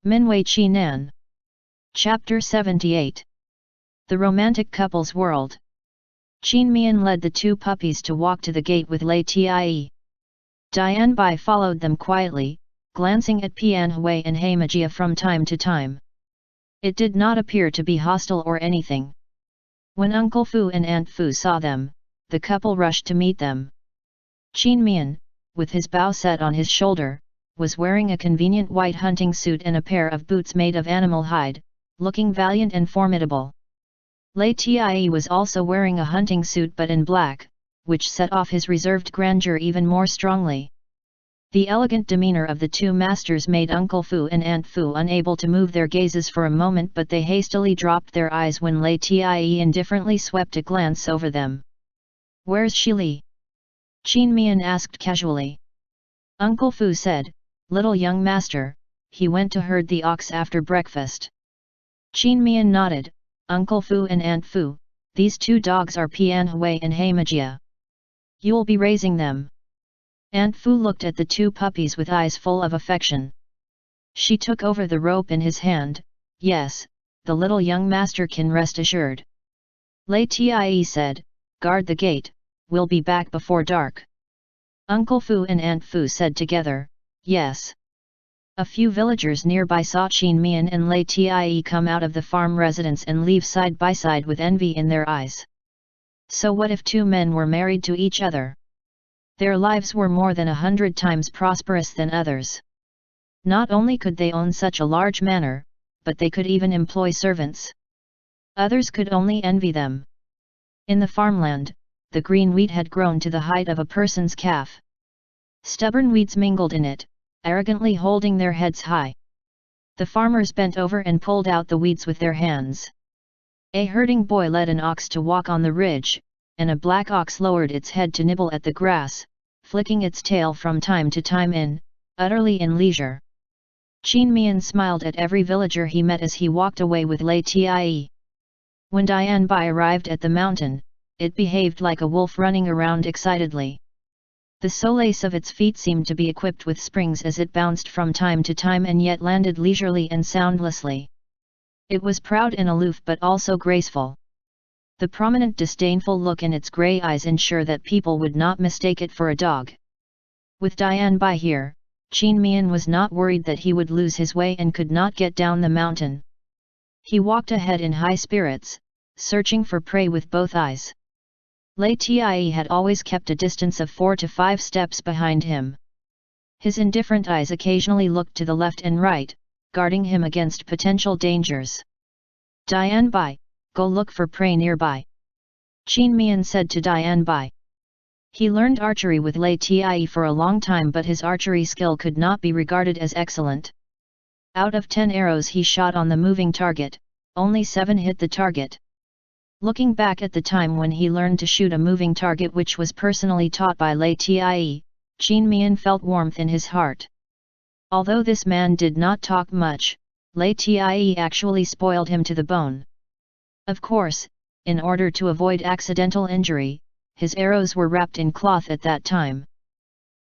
Minwei Chi Nan. Chapter 78. The Romantic Couple's World. Qin Mian led the two puppies to walk to the gate with Lei Tie. Dian Bai followed them quietly, glancing at Pian Hui and Hemajia from time to time. It did not appear to be hostile or anything. When Uncle Fu and Aunt Fu saw them, the couple rushed to meet them. Qin Mian, with his bow set on his shoulder, was wearing a convenient white hunting suit and a pair of boots made of animal hide, looking valiant and formidable. Lei Tie was also wearing a hunting suit but in black, which set off his reserved grandeur even more strongly. The elegant demeanor of the two masters made Uncle Fu and Aunt Fu unable to move their gazes for a moment, but they hastily dropped their eyes when Lei Tie indifferently swept a glance over them. "Where's Shi Li?" Qin Mian asked casually. Uncle Fu said, "Little young master, he went to herd the ox after breakfast." Qin Mian nodded. "Uncle Fu and Aunt Fu, these two dogs are Pian Hui and Hemajia. You'll be raising them." Aunt Fu looked at the two puppies with eyes full of affection. She took over the rope in his hand. "Yes, the little young master can rest assured." Lei Tie said, "Guard the gate, we'll be back before dark." Uncle Fu and Aunt Fu said together, "Yes." A few villagers nearby saw Qin Mian and Lei Tie come out of the farm residence and leave side by side with envy in their eyes. So what if two men were married to each other? Their lives were more than 100 times prosperous than others. Not only could they own such a large manor, but they could even employ servants. Others could only envy them. In the farmland, the green wheat had grown to the height of a person's calf. Stubborn weeds mingled in it, arrogantly holding their heads high. The farmers bent over and pulled out the weeds with their hands. A herding boy led an ox to walk on the ridge, and a black ox lowered its head to nibble at the grass, flicking its tail from time to time utterly in leisure. Qin Mian smiled at every villager he met as he walked away with Lei Tie. When Dian Bai arrived at the mountain, it behaved like a wolf running around excitedly. The solace of its feet seemed to be equipped with springs as it bounced from time to time and yet landed leisurely and soundlessly. It was proud and aloof but also graceful. The prominent disdainful look in its grey eyes ensured that people would not mistake it for a dog. With Dian Bai here, Qin Mian was not worried that he would lose his way and could not get down the mountain. He walked ahead in high spirits, searching for prey with both eyes. Lei Tie had always kept a distance of 4 to 5 steps behind him. His indifferent eyes occasionally looked to the left and right, guarding him against potential dangers. "Dian Bai, go look for prey nearby," Qin Mian said to Dian Bai. He learned archery with Lei Tie for a long time, but his archery skill could not be regarded as excellent. Out of 10 arrows he shot on the moving target, only 7 hit the target. Looking back at the time when he learned to shoot a moving target, which was personally taught by Lei Tie, Qin Mian felt warmth in his heart. Although this man did not talk much, Lei Tie actually spoiled him to the bone. Of course, in order to avoid accidental injury, his arrows were wrapped in cloth at that time.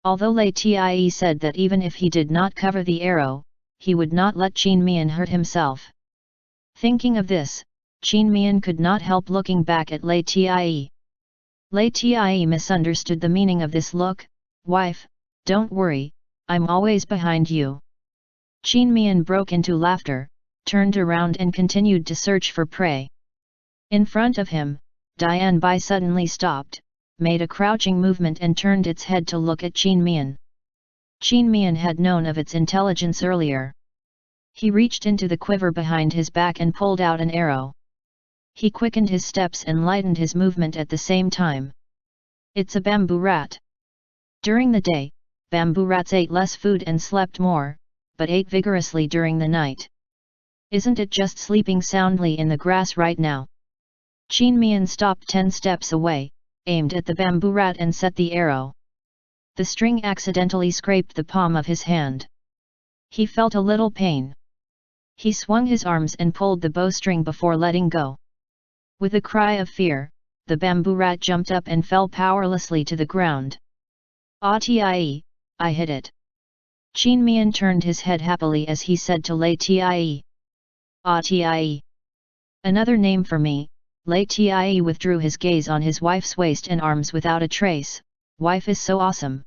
Although Lei Tie said that even if he did not cover the arrow, he would not let Qin Mian hurt himself. Thinking of this, Qin Mian could not help looking back at Lei Tie. Lei Tie misunderstood the meaning of this look. "Wife, don't worry, I'm always behind you." Qin Mian broke into laughter, turned around and continued to search for prey. In front of him, Dian Bai suddenly stopped, made a crouching movement and turned its head to look at Qin Mian. Qin Mian had known of its intelligence earlier. He reached into the quiver behind his back and pulled out an arrow. He quickened his steps and lightened his movement at the same time. "It's a bamboo rat." During the day, bamboo rats ate less food and slept more, but ate vigorously during the night. "Isn't it just sleeping soundly in the grass right now?" Qin Mian stopped 10 steps away, aimed at the bamboo rat and set the arrow. The string accidentally scraped the palm of his hand. He felt a little pain. He swung his arms and pulled the bowstring before letting go. With a cry of fear, the bamboo rat jumped up and fell powerlessly to the ground. "Ah tie, I hit it." Qin Mian turned his head happily as he said to Lei Tie. Ah Tie. Another name for me. Lei Tie withdrew his gaze on his wife's waist and arms without a trace. Wife is so awesome.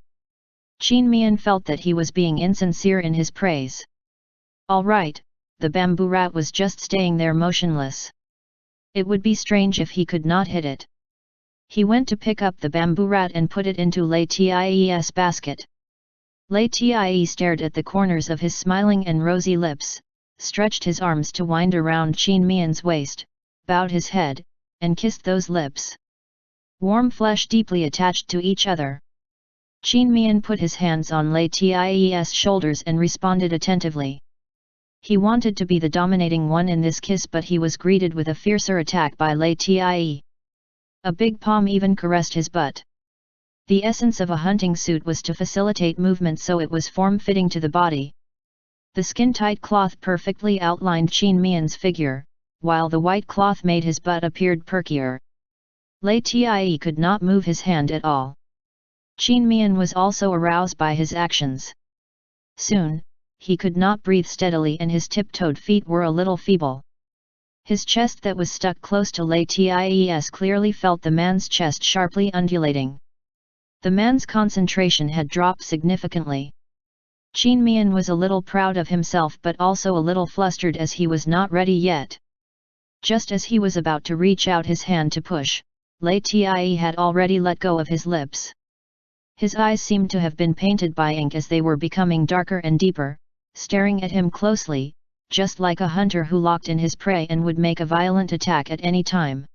Qin Mian felt that he was being insincere in his praise. All right, the bamboo rat was just staying there motionless. It would be strange if he could not hit it. He went to pick up the bamboo rat and put it into Lei Tie's basket. Lei Tie stared at the corners of his smiling and rosy lips, stretched his arms to wind around Qin Mian's waist, bowed his head, and kissed those lips. Warm flesh deeply attached to each other. Qin Mian put his hands on Lei Tie's shoulders and responded attentively. He wanted to be the dominating one in this kiss, but he was greeted with a fiercer attack by Lei Tie. A big palm even caressed his butt. The essence of a hunting suit was to facilitate movement, so it was form-fitting to the body. The skin-tight cloth perfectly outlined Qin Mian's figure, while the white cloth made his butt appeared perkier. Lei Tie could not move his hand at all. Qin Mian was also aroused by his actions. Soon, he could not breathe steadily and his tip-toed feet were a little feeble. His chest that was stuck close to Lei Tie's clearly felt the man's chest sharply undulating. The man's concentration had dropped significantly. Qin Mian was a little proud of himself but also a little flustered as he was not ready yet. Just as he was about to reach out his hand to push, Lei Tie had already let go of his lips. His eyes seemed to have been painted by ink as they were becoming darker and deeper, staring at him closely, just like a hunter who locked in his prey and would make a violent attack at any time.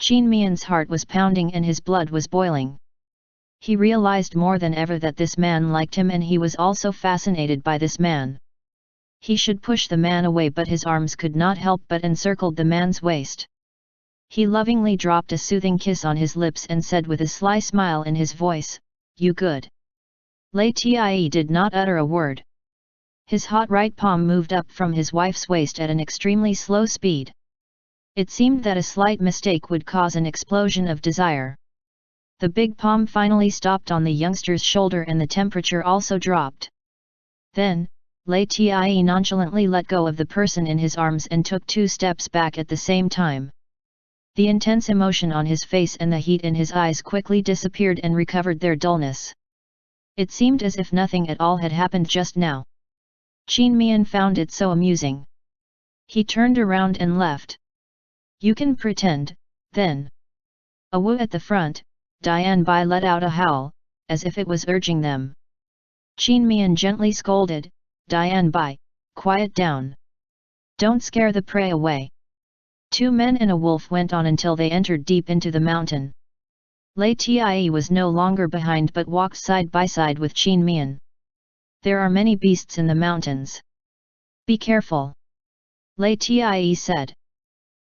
Qin Mian's heart was pounding and his blood was boiling. He realized more than ever that this man liked him and he was also fascinated by this man. He should push the man away, but his arms could not help but encircled the man's waist. He lovingly dropped a soothing kiss on his lips and said with a sly smile in his voice, "You good." Lei Tie did not utter a word. His hot right palm moved up from his wife's waist at an extremely slow speed. It seemed that a slight mistake would cause an explosion of desire. The big palm finally stopped on the youngster's shoulder and the temperature also dropped. Then, Lei Tie nonchalantly let go of the person in his arms and took 2 steps back at the same time. The intense emotion on his face and the heat in his eyes quickly disappeared and recovered their dullness. It seemed as if nothing at all had happened just now. Qin Mian found it so amusing. He turned around and left. "You can pretend, then." A woo at the front, Dian Bai let out a howl, as if it was urging them. Qin Mian gently scolded, "Dian Bai, quiet down. Don't scare the prey away." 2 men and a wolf went on until they entered deep into the mountain. Lei Tie was no longer behind but walked side by side with Qin Mian. "There are many beasts in the mountains. Be careful," Lei Tie said.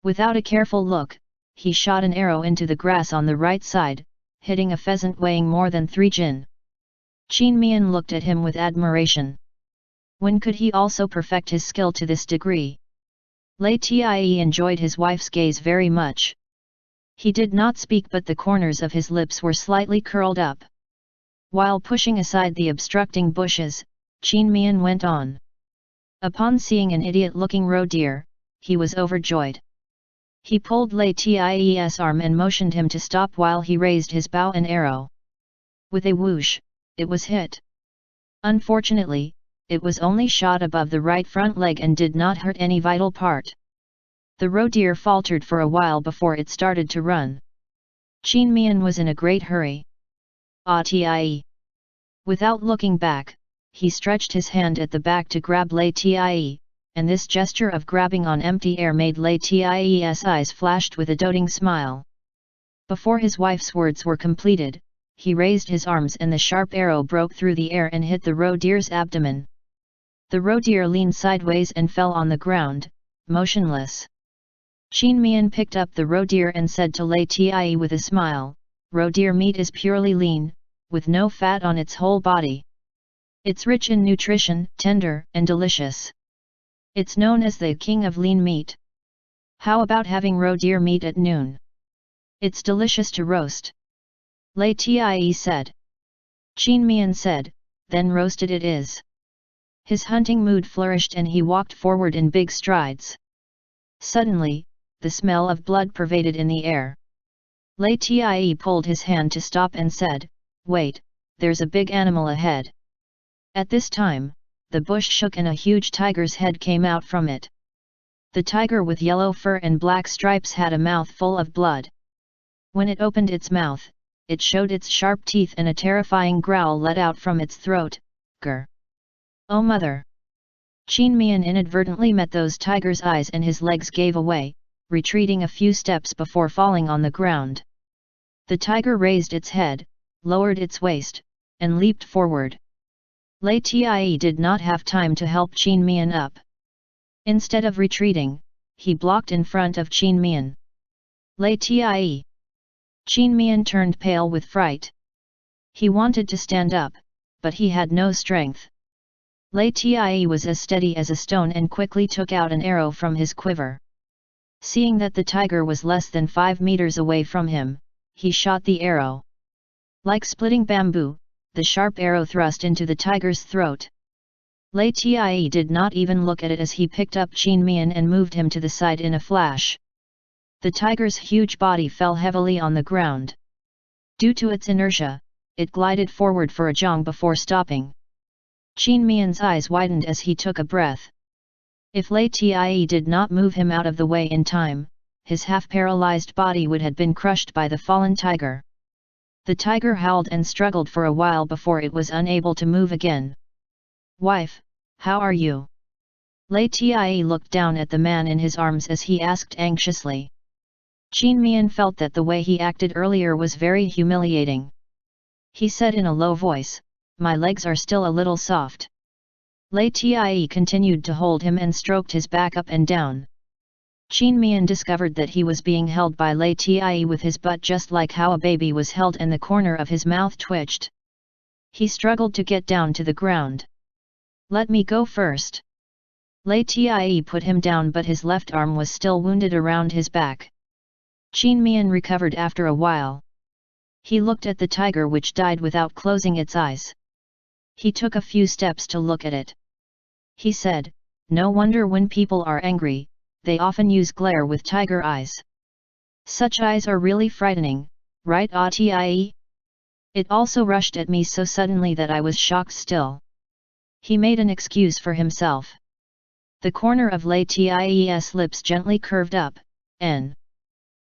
Without a careful look, he shot an arrow into the grass on the right side, hitting a pheasant weighing more than 3 jin. Qin Mian looked at him with admiration. When could he also perfect his skill to this degree? Lei Tie enjoyed his wife's gaze very much. He did not speak, but the corners of his lips were slightly curled up. While pushing aside the obstructing bushes, Qin Mian went on. Upon seeing an idiot-looking roe deer, he was overjoyed. He pulled Lei Tie's arm and motioned him to stop while he raised his bow and arrow. With a whoosh, it was hit. Unfortunately, it was only shot above the right front leg and did not hurt any vital part. The roe deer faltered for a while before it started to run. Qin Mian was in a great hurry. "Ah Tie." Without looking back, he stretched his hand at the back to grab Lei Tie, and this gesture of grabbing on empty air made Lei Tie's eyes flashed with a doting smile. Before his wife's words were completed, he raised his arms and the sharp arrow broke through the air and hit the roe deer's abdomen. The roe deer leaned sideways and fell on the ground, motionless. Qin Mian picked up the roe deer and said to Lei Tie with a smile, "Roe deer meat is purely lean, with no fat on its whole body. It's rich in nutrition, tender and delicious. It's known as the king of lean meat. How about having roe deer meat at noon? It's delicious to roast." Lei Tie said. Qin Mian said, "Then roasted it is." His hunting mood flourished and he walked forward in big strides. Suddenly, the smell of blood pervaded in the air. LIAN pulled his hand to stop and said, "Wait, there's a big animal ahead." At this time, the bush shook and a huge tiger's head came out from it. The tiger with yellow fur and black stripes had a mouth full of blood. When it opened its mouth, it showed its sharp teeth and a terrifying growl let out from its throat, "Grr! Oh mother!" Mian inadvertently met those tiger's eyes and his legs gave away, retreating a few steps before falling on the ground. The tiger raised its head, lowered its waist, and leaped forward. LIAN did not have time to help Mian up. Instead of retreating, he blocked in front of Mian. LIAN. Mian turned pale with fright. He wanted to stand up, but he had no strength. LIAN was as steady as a stone and quickly took out an arrow from his quiver. Seeing that the tiger was less than 5 meters away from him, he shot the arrow. Like splitting bamboo, the sharp arrow thrust into the tiger's throat. LIAN did not even look at it as he picked up Mian and moved him to the side in a flash. The tiger's huge body fell heavily on the ground. Due to its inertia, it glided forward for a jog before stopping. Mian's eyes widened as he took a breath. If LIAN did not move him out of the way in time, his half-paralyzed body would have been crushed by the fallen tiger. The tiger howled and struggled for a while before it was unable to move again. "Wife, how are you?" LIAN looked down at the man in his arms as he asked anxiously. Mian felt that the way he acted earlier was very humiliating. He said in a low voice, "My legs are still a little soft." LIAN continued to hold him and stroked his back up and down. Mian discovered that he was being held by LIAN with his butt just like how a baby was held and the corner of his mouth twitched. He struggled to get down to the ground. "Let me go first." LIAN put him down but his left arm was still wounded around his back. Mian recovered after a while. He looked at the tiger which died without closing its eyes. He took a few steps to look at it. He said, "No wonder when people are angry, they often use glare with tiger eyes. Such eyes are really frightening, right Ati?" It also rushed at me so suddenly that I was shocked still. He made an excuse for himself. The corner of LIAN's lips gently curved up, "N.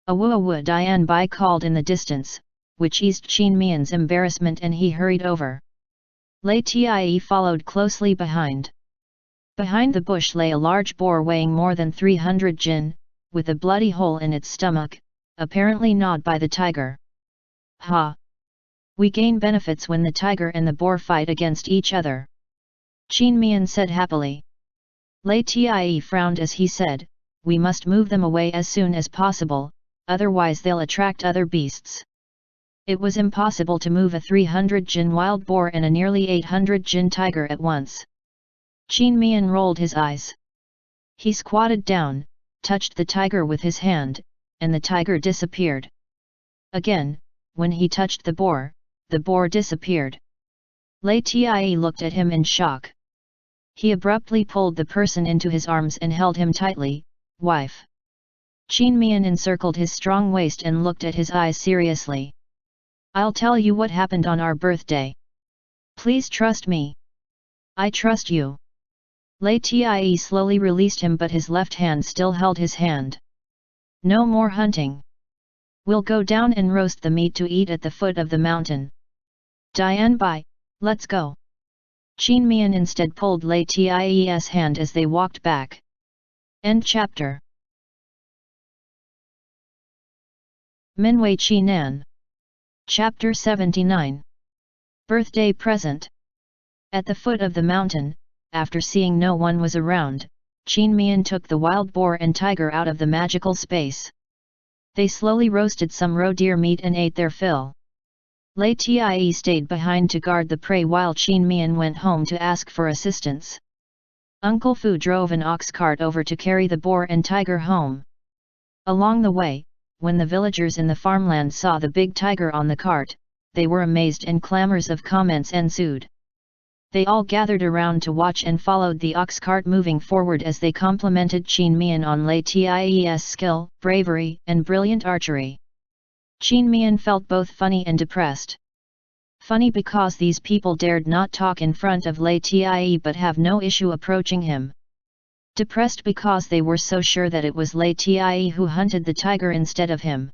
Awu Dian Bai" called in the distance, which eased Mian's embarrassment and he hurried over. LIAN followed closely behind. Behind the bush lay a large boar weighing more than 300 jin, with a bloody hole in its stomach, apparently gnawed by the tiger. "Ha! We gain benefits when the tiger and the boar fight against each other," Mian said happily. LIAN frowned as he said, "We must move them away as soon as possible, otherwise they'll attract other beasts." It was impossible to move a 300 jin wild boar and a nearly 800 jin tiger at once. Mian rolled his eyes. He squatted down, touched the tiger with his hand, and the tiger disappeared. Again, when he touched the boar disappeared. LIAN looked at him in shock. He abruptly pulled the person into his arms and held him tightly. "Wife." Mian encircled his strong waist and looked at his eyes seriously. "I'll tell you what happened on our birthday. Please trust me." "I trust you." LIAN slowly released him but his left hand still held his hand. "No more hunting. We'll go down and roast the meat to eat at the foot of the mountain. Dian Bai, let's go." Mian instead pulled LIAN's hand as they walked back. End chapter. Minwei Nan. Chapter 79. Birthday Present. At the foot of the mountain, after seeing no one was around, Mian took the wild boar and tiger out of the magical space. They slowly roasted some roe deer meat and ate their fill. LIAN stayed behind to guard the prey while Mian went home to ask for assistance. Uncle Fu drove an ox cart over to carry the boar and tiger home. Along the way, when the villagers in the farmland saw the big tiger on the cart, they were amazed and clamors of comments ensued. They all gathered around to watch and followed the ox cart moving forward as they complimented Qin Mian on Lia's skill, bravery, and brilliant archery. Qin Mian felt both funny and depressed. Funny because these people dared not talk in front of Lia but have no issue approaching him. Depressed because they were so sure that it was Lia who hunted the tiger instead of him.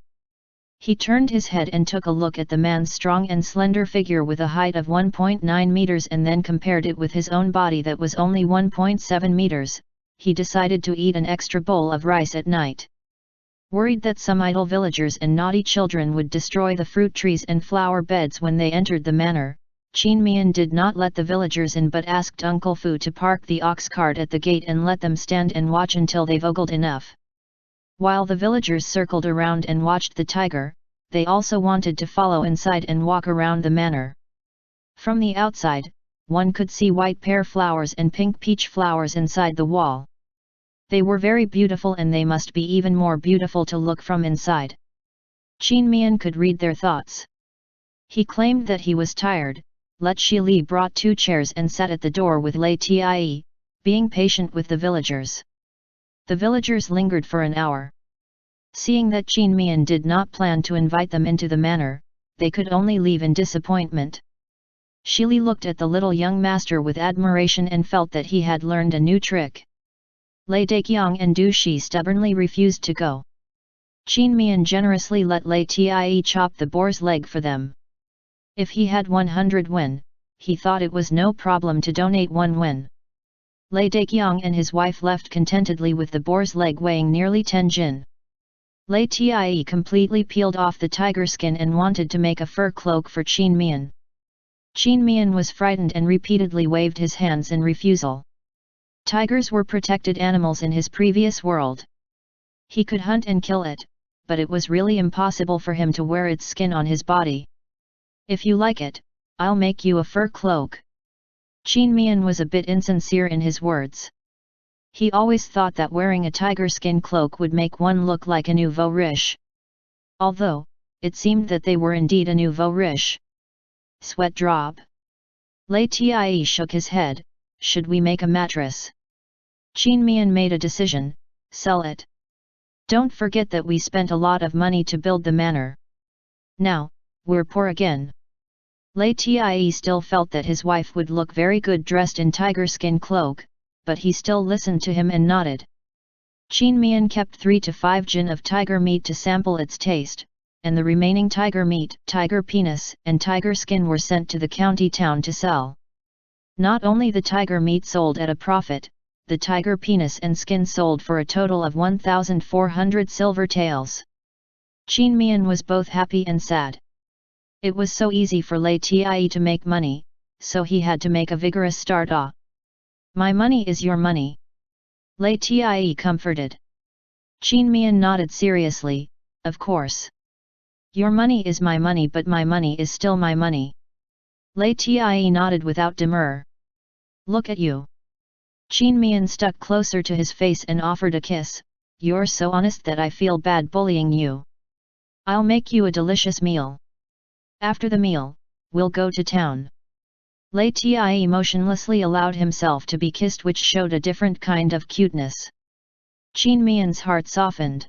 He turned his head and took a look at the man's strong and slender figure with a height of 1.9 meters and then compared it with his own body that was only 1.7 meters. He decided to eat an extra bowl of rice at night. Worried that some idle villagers and naughty children would destroy the fruit trees and flower beds when they entered the manor, Qin Mian did not let the villagers in but asked Uncle Fu to park the ox cart at the gate and let them stand and watch until they've ogled enough. While the villagers circled around and watched the tiger, they also wanted to follow inside and walk around the manor. From the outside, one could see white pear flowers and pink peach flowers inside the wall. They were very beautiful and they must be even more beautiful to look from inside. Qin Mian could read their thoughts. He claimed that he was tired. Let Shi Li brought 2 chairs and sat at the door with Lei Tie, being patient with the villagers. The villagers lingered for an hour. Seeing that Qin Mian did not plan to invite them into the manor, they could only leave in disappointment. Shi Li looked at the little young master with admiration and felt that he had learned a new trick. Lei Daqiang and Du Shi stubbornly refused to go. Qin Mian generously let Lei Tie chop the boar's leg for them. If he had 100 wen, he thought it was no problem to donate 1 wen. Lei Daqiang and his wife left contentedly with the boar's leg weighing nearly 10 jin. Lei Tie completely peeled off the tiger skin and wanted to make a fur cloak for Qin Mian. Qin Mian was frightened and repeatedly waved his hands in refusal. Tigers were protected animals in his previous world. He could hunt and kill it, but it was really impossible for him to wear its skin on his body. If you like it, I'll make you a fur cloak. Qin Mian was a bit insincere in his words. He always thought that wearing a tiger skin cloak would make one look like a nouveau riche. Although, it seemed that they were indeed a nouveau riche. Sweat drop. Lei Tie shook his head. Should we make a mattress? Qin Mian made a decision, sell it. Don't forget that we spent a lot of money to build the manor. Now, we're poor again. Lei Tie still felt that his wife would look very good dressed in tiger skin cloak, but he still listened to him and nodded. Qin Mian kept 3 to 5 jin of tiger meat to sample its taste, and the remaining tiger meat, tiger penis, and tiger skin were sent to the county town to sell. Not only the tiger meat sold at a profit, the tiger penis and skin sold for a total of 1,400 silver taels. Qin Mian was both happy and sad. It was so easy for Lei Tie to make money, so he had to make a vigorous start. My money is your money. Lei Tie comforted. Qin Mian nodded seriously, of course. Your money is my money but my money is still my money. Lei Tie nodded without demur. Look at you. Qin Mian stuck closer to his face and offered a kiss. You're so honest that I feel bad bullying you. I'll make you a delicious meal. After the meal, we'll go to town. Lei Tie motionlessly allowed himself to be kissed, which showed a different kind of cuteness. Qin Mian's heart softened.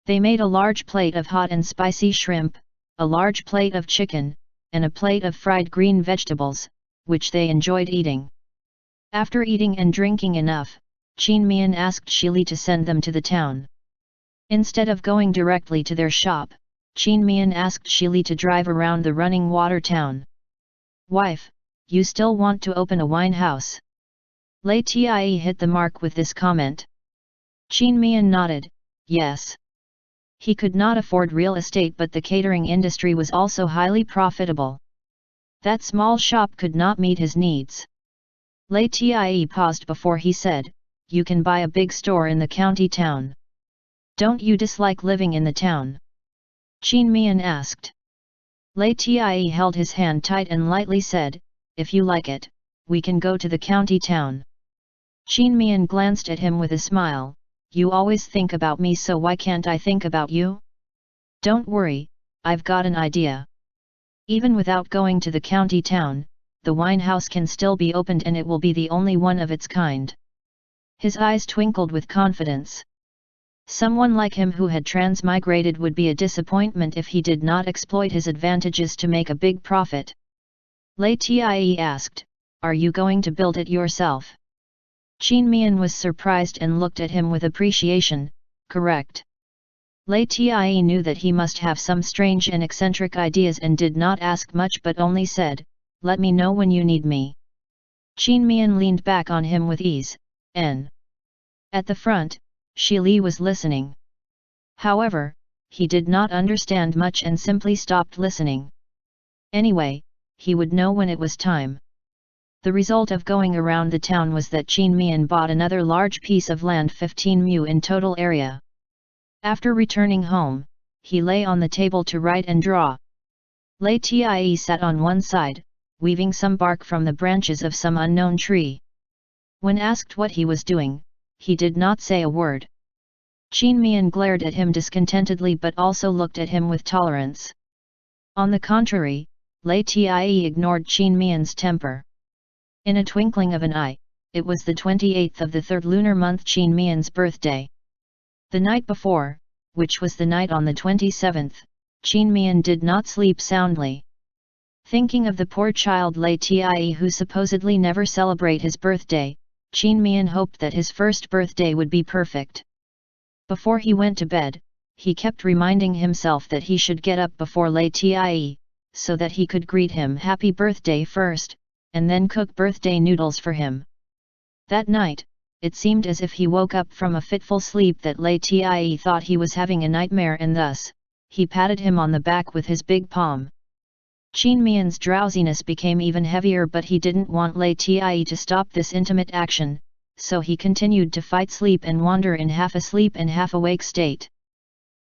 They made a large plate of hot and spicy shrimp, a large plate of chicken, and a plate of fried green vegetables, which they enjoyed eating. After eating and drinking enough, Qin Mian asked Shi Li to send them to the town. Instead of going directly to their shop, Qin Mian asked Shi Li to drive around the running water town. Wife, you still want to open a wine house? Lei Tie hit the mark with this comment. Qin Mian nodded, yes. He could not afford real estate, but the catering industry was also highly profitable. That small shop could not meet his needs. Lei Tie paused before he said, you can buy a big store in the county town. Don't you dislike living in the town? Qin Mian asked. Lei Tie held his hand tight and lightly said, if you like it, we can go to the county town. Qin Mian glanced at him with a smile. You always think about me, so why can't I think about you? Don't worry, I've got an idea. Even without going to the county town, the wine house can still be opened and it will be the only one of its kind. His eyes twinkled with confidence. Someone like him who had transmigrated would be a disappointment if he did not exploit his advantages to make a big profit. LIAN asked, "Are you going to build it yourself?" Mian was surprised and looked at him with appreciation. "Correct." LIAN knew that he must have some strange and eccentric ideas and did not ask much but only said, "Let me know when you need me." Mian leaned back on him with ease. At the front, Li was listening. However, he did not understand much and simply stopped listening. Anyway, he would know when it was time. The result of going around the town was that Mian bought another large piece of land, 15 mu in total area. After returning home, he lay on the table to write and draw. LIAN sat on one side, weaving some bark from the branches of some unknown tree. When asked what he was doing, he did not say a word. Mian glared at him discontentedly but also looked at him with tolerance. On the contrary, LIAN ignored Mian's temper. In a twinkling of an eye, it was the 28th of the 3rd lunar month, Mian's birthday. The night before, which was the night on the 27th, Mian did not sleep soundly. Thinking of the poor child LIAN who supposedly never celebrate his birthday, Mian hoped that his first birthday would be perfect. Before he went to bed, he kept reminding himself that he should get up before LIAN, so that he could greet him happy birthday first, and then cook birthday noodles for him. That night, it seemed as if he woke up from a fitful sleep that LIAN thought he was having a nightmare and thus, he patted him on the back with his big palm. Mian's drowsiness became even heavier but he didn't want LIAN to stop this intimate action, so he continued to fight sleep and wander in half asleep and half awake state.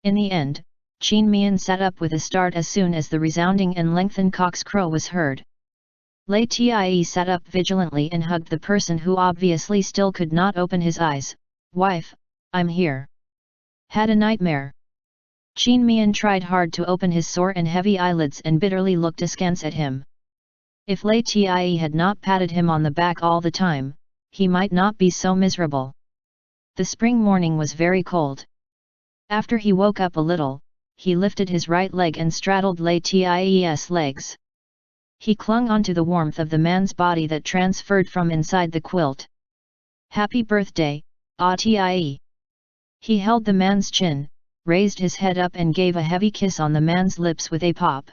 In the end, Mian sat up with a start as soon as the resounding and lengthened cock's crow was heard. LIAN sat up vigilantly and hugged the person who obviously still could not open his eyes. "Wife, I'm here. Had a nightmare." Mian tried hard to open his sore and heavy eyelids and bitterly looked askance at him. If LIAN had not patted him on the back all the time, he might not be so miserable. The spring morning was very cold. After he woke up a little, he lifted his right leg and straddled LIAN's legs. He clung onto the warmth of the man's body that transferred from inside the quilt. "Happy birthday, LIAN." He held the man's chin, raised his head up and gave a heavy kiss on the man's lips with a pop.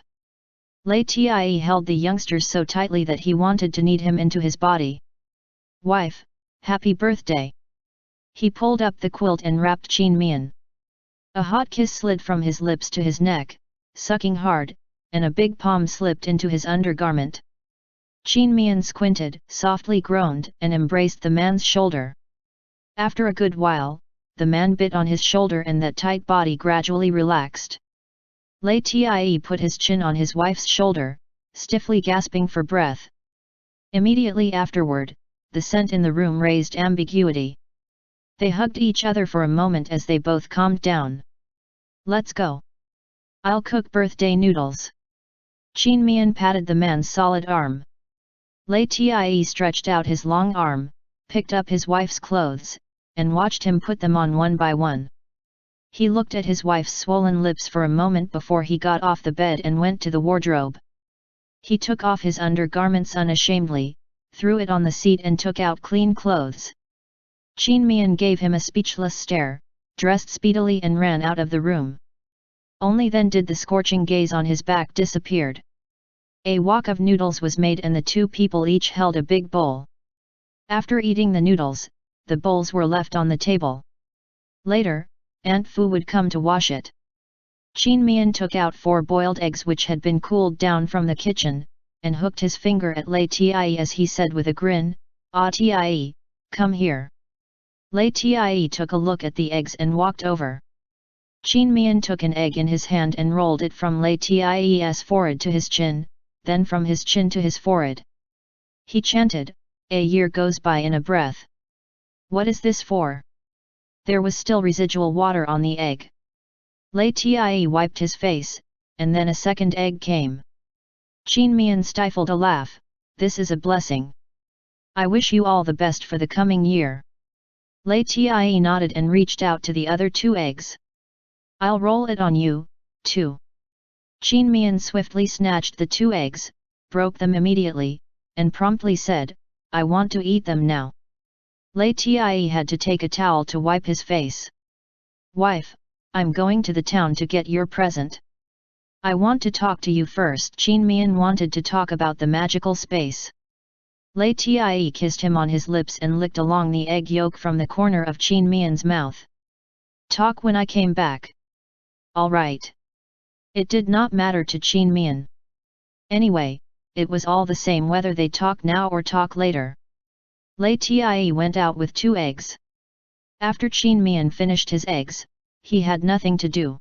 LIAN held the youngster so tightly that he wanted to knead him into his body. "Wife, happy birthday." He pulled up the quilt and wrapped Mian. A hot kiss slid from his lips to his neck, sucking hard, and a big palm slipped into his undergarment. Mian squinted, softly groaned, and embraced the man's shoulder. After a good while, the man bit on his shoulder and that tight body gradually relaxed. LIAN put his chin on his wife's shoulder, stiffly gasping for breath. Immediately afterward, the scent in the room raised ambiguity. They hugged each other for a moment as they both calmed down. "Let's go. I'll cook birthday noodles." Mian patted the man's solid arm. LIAN stretched out his long arm, picked up his wife's clothes, and watched him put them on one by one. He looked at his wife's swollen lips for a moment before he got off the bed and went to the wardrobe. He took off his undergarments unashamedly, threw it on the seat and took out clean clothes. Mian gave him a speechless stare, dressed speedily and ran out of the room. Only then did the scorching gaze on his back disappeared. A wok of noodles was made and the two people each held a big bowl. After eating the noodles, the bowls were left on the table. Later, Aunt Fu would come to wash it. Mian took out 4 boiled eggs which had been cooled down from the kitchen, and hooked his finger at LIAN as he said with a grin, "LIAN, come here." LIAN took a look at the eggs and walked over. Mian took an egg in his hand and rolled it from LIAN's forehead to his chin, then from his chin to his forehead. He chanted, "A year goes by in a breath." "What is this for?" There was still residual water on the egg. LIAN wiped his face, and then a second egg came. Mian stifled a laugh, this is a blessing. I wish you all the best for the coming year. LIAN nodded and reached out to the other 2 eggs. I'll roll it on you, too. Mian swiftly snatched the 2 eggs, broke them immediately, and promptly said, I want to eat them now. LIAN had to take a towel to wipe his face. Wife, I'm going to the town to get your present. I want to talk to you first. Mian wanted to talk about the magical space. LIAN kissed him on his lips and licked along the egg yolk from the corner of Mian's mouth. Talk when I came back. All right. It did not matter to Mian. Anyway, it was all the same whether they talk now or talk later. LIAN went out with 2 eggs. After Mian finished his eggs, he had nothing to do.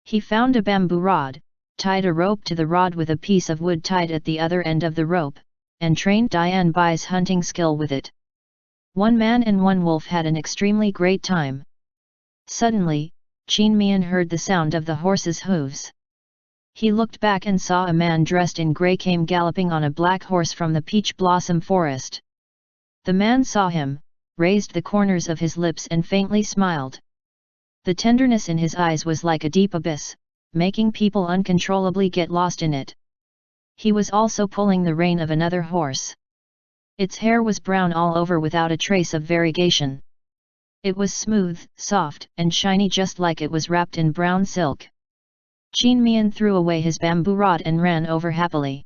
He found a bamboo rod, tied a rope to the rod with a piece of wood tied at the other end of the rope, and trained Dian Bai's hunting skill with it. 1 man and 1 wolf had an extremely great time. Suddenly, Mian heard the sound of the horse's hooves. He looked back and saw a man dressed in grey came galloping on a black horse from the peach blossom forest. The man saw him, raised the corners of his lips and faintly smiled. The tenderness in his eyes was like a deep abyss, making people uncontrollably get lost in it. He was also pulling the rein of another horse. Its hair was brown all over without a trace of variegation. It was smooth, soft, and shiny just like it was wrapped in brown silk. Mian threw away his bamboo rod and ran over happily.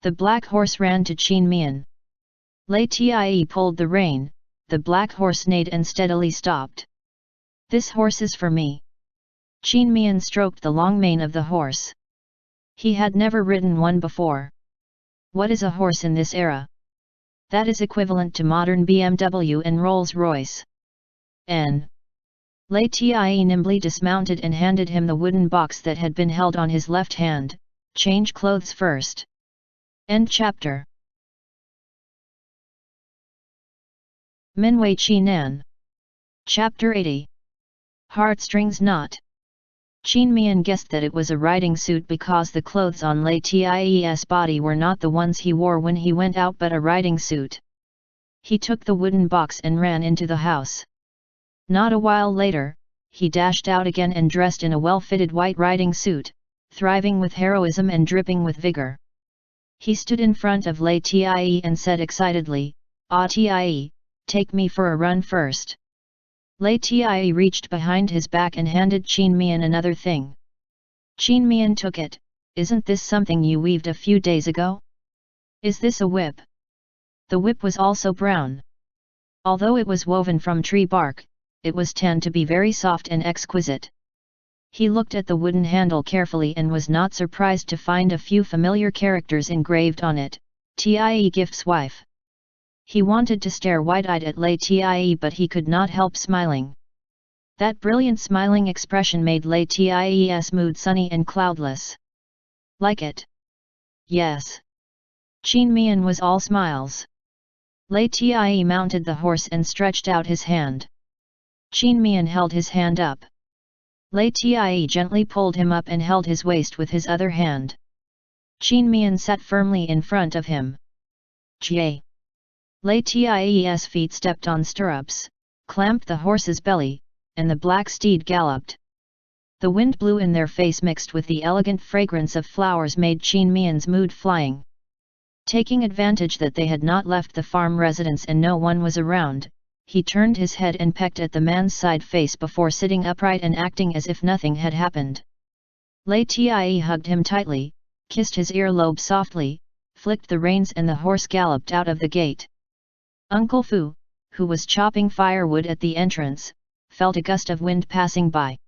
The black horse ran to Mian. LIAN pulled the rein, the black horse neighed and steadily stopped. This horse is for me. Mian stroked the long mane of the horse. He had never ridden one before. What is a horse in this era? That is equivalent to modern BMW and Rolls-Royce. LIAN nimbly dismounted and handed him the wooden box that had been held on his left hand. Change clothes first. End chapter. Minwei Qi Nan. Chapter 80. Heartstrings Knot. Mian guessed that it was a riding suit because the clothes on LIAN's body were not the ones he wore when he went out but a riding suit. He took the wooden box and ran into the house. Not a while later, he dashed out again and dressed in a well-fitted white riding suit, thriving with heroism and dripping with vigor. He stood in front of LIAN and said excitedly, "Tie, take me for a run first." LIAN reached behind his back and handed Mian another thing. Mian took it. "Isn't this something you weaved a few days ago? Is this a whip?" The whip was also brown. Although it was woven from tree bark, it was tanned to be very soft and exquisite. He looked at the wooden handle carefully and was not surprised to find a few familiar characters engraved on it. "Tie Gift's wife." He wanted to stare wide-eyed at LIAN but he could not help smiling. That brilliant smiling expression made LIAN's mood sunny and cloudless. "Like it?" "Yes." Mian was all smiles. LIAN mounted the horse and stretched out his hand. Mian held his hand up. LIAN gently pulled him up and held his waist with his other hand. Mian sat firmly in front of him. "Jie." LIAN's feet stepped on stirrups, clamped the horse's belly, and the black steed galloped. The wind blew in their face mixed with the elegant fragrance of flowers made Mian's mood flying. Taking advantage that they had not left the farm residence and no one was around, he turned his head and pecked at the man's side face before sitting upright and acting as if nothing had happened. LIAN hugged him tightly, kissed his earlobe softly, flicked the reins and the horse galloped out of the gate. Uncle Fu, who was chopping firewood at the entrance, felt a gust of wind passing by.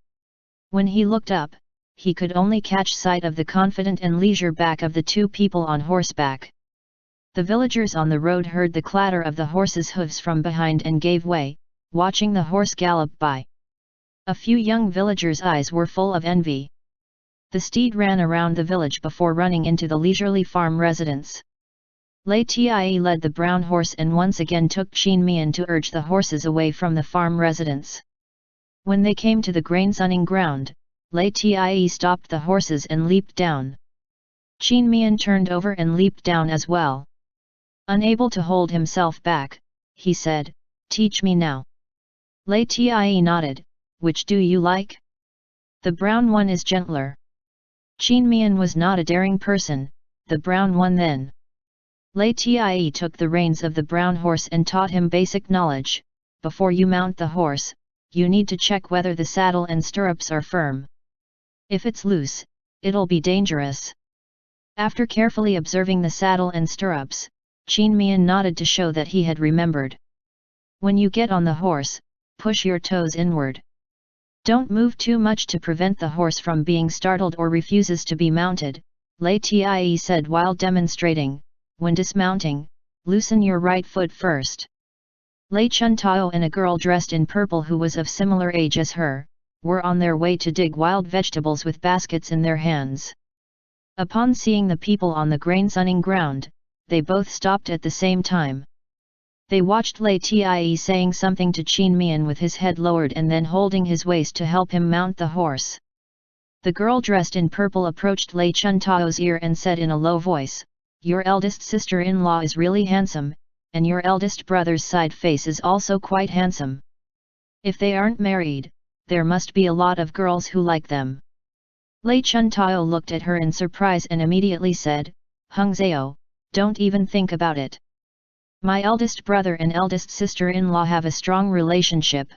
When he looked up, he could only catch sight of the confident and leisure back of the 2 people on horseback. The villagers on the road heard the clatter of the horse's hooves from behind and gave way, watching the horse gallop by. A few young villagers' eyes were full of envy. The steed ran around the village before running into the leisurely farm residence. LIAN led the brown horse and once again took Mian to urge the horses away from the farm residence. When they came to the grain-sunning ground, LIAN stopped the horses and leaped down. Mian turned over and leaped down as well. Unable to hold himself back, he said, "Teach me now." Lei Tie nodded, "Which do you like?" "The brown one is gentler." Qin Mian was not a daring person, "The brown one then." Lei Tie took the reins of the brown horse and taught him basic knowledge. "Before you mount the horse, you need to check whether the saddle and stirrups are firm. If it's loose, it'll be dangerous." After carefully observing the saddle and stirrups, Qin Mian nodded to show that he had remembered. "When you get on the horse, push your toes inward. Don't move too much to prevent the horse from being startled or refuses to be mounted," Lei Tie said while demonstrating. "When dismounting, loosen your right foot first." Lei Chuntao and a girl dressed in purple who was of similar age as her, were on their way to dig wild vegetables with baskets in their hands. Upon seeing the people on the grain-sunning ground, they both stopped at the same time. They watched Lei Tie saying something to Qin Mian with his head lowered and then holding his waist to help him mount the horse. The girl dressed in purple approached Lei Chuntao's ear and said in a low voice, "Your eldest sister-in-law is really handsome, and your eldest brother's side face is also quite handsome. If they aren't married, there must be a lot of girls who like them." Lei Chuntao looked at her in surprise and immediately said, "Hung Zhao, don't even think about it. My eldest brother and eldest sister-in-law have a strong relationship."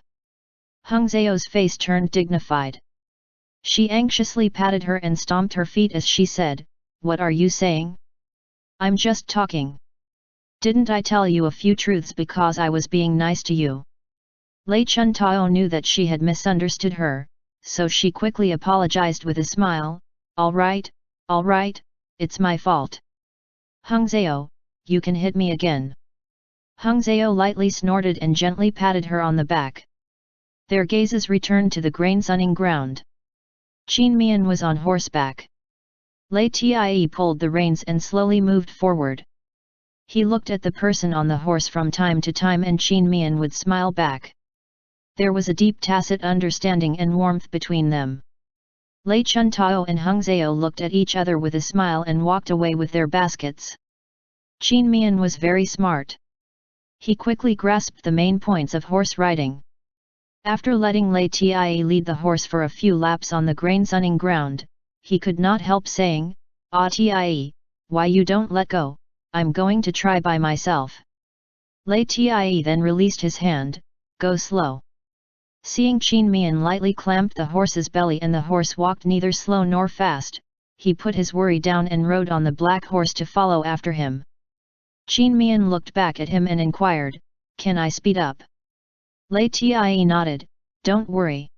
Hung Zhao's face turned dignified. She anxiously patted her and stomped her feet as she said, "What are you saying? I'm just talking. Didn't I tell you a few truths because I was being nice to you?" Lei Chuntao knew that she had misunderstood her, so she quickly apologized with a smile, all right, it's my fault. Hung Zhao, you can hit me again." Hung Zhao lightly snorted and gently patted her on the back. Their gazes returned to the grain-sunning ground. Qin Mian was on horseback. Lei Tie pulled the reins and slowly moved forward. He looked at the person on the horse from time to time and Qin Mian would smile back. There was a deep tacit understanding and warmth between them. Lei Chuntao and Hung Zhao looked at each other with a smile and walked away with their baskets. Qin Mian was very smart. He quickly grasped the main points of horse riding. After letting Lei Tie lead the horse for a few laps on the grain-sunning ground, he could not help saying, "Ah Tie, why you don't let go, I'm going to try by myself." Lei Tie then released his hand, "Go slow." Seeing Qin Mian lightly clamped the horse's belly and the horse walked neither slow nor fast, he put his worry down and rode on the black horse to follow after him. Qin Mian looked back at him and inquired, "Can I speed up?" Lei Tie nodded, "Don't worry."